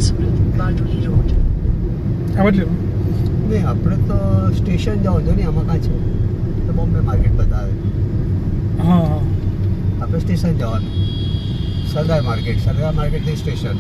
Surat Bardoli road. આ બાજુ નહીં, આપણે તો સ્ટેશન જવાનું છે ને, આમાં કાં છે તો બોમ્બે માર્કેટ બતાવે. હા હા આપણે સ્ટેશન જવાનું, સરદાર માર્કેટથી સ્ટેશન.